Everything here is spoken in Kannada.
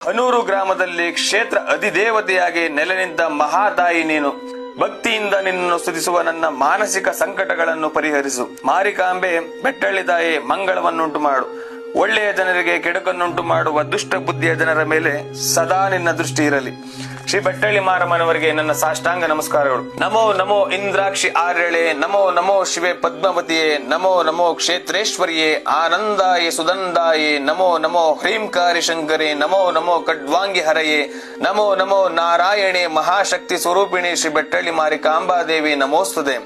ಹನೂರು ಗ್ರಾಮದಲ್ಲಿ ಕ್ಷೇತ್ರ ಅಧಿದೇವತೆಯಾಗಿ ನೆಲೆ ನಿಂತ ಮಹಾತಾಯಿ ನೀನು. ಭಕ್ತಿಯಿಂದ ನಿನ್ನನ್ನು ಸ್ತುತಿಸುವ ನನ್ನ ಮಾನಸಿಕ ಸಂಕಟಗಳನ್ನು ಪರಿಹರಿಸು. ಮಾರಿಕಾಂಬೆ, ಬೆಟ್ಟಳ್ಳಿ ತಾಯಿ, ಮಂಗಳವನ್ನುಂಟು ಮಾಡು. ಒಳ್ಳೆಯ ಜನರಿಗೆ ಕೆಡುಕನ್ನುಂಟು ಮಾಡುವ ದುಷ್ಟ ಬುದ್ಧಿಯ ಜನರ ಮೇಲೆ ಸದಾ ನಿನ್ನ ದೃಷ್ಟಿ ಇರಲಿ. ಶ್ರೀ ಬೆಟ್ಟಳ್ಳಿ ಮಾರಮ್ಮನವರಿಗೆ ನನ್ನ ಸಾಷ್ಟಾಂಗ ನಮಸ್ಕಾರಗಳು. ನಮೋ ನಮೋ ಇಂದ್ರಾಕ್ಷಿ ಆರ್ಯಳೆ, ನಮೋ ನಮೋ ಶಿವೆ ಪದ್ಮಾವತಿಯೇ, ನಮೋ ನಮೋ ಕ್ಷೇತ್ರೇಶ್ವರಿಯೇ, ಆನಂದಾಯೇ ಸುದಂದಾಯೇ, ನಮೋ ನಮೋ ಹ್ರೀಂಕಾರಿ ಶಂಕರೇ, ನಮೋ ನಮೋ ಖಡ್ವಾಂಗಿ ಹರಯೇ, ನಮೋ ನಮೋ ನಾರಾಯಣೆ ಮಹಾಶಕ್ತಿ ಸ್ವರೂಪಿಣಿ ಶ್ರೀ ಬೆಟ್ಟಳ್ಳಿ ಮಾರಿಕಾಂಬಾದೇವಿ ನಮೋಸ್ತುತೆ.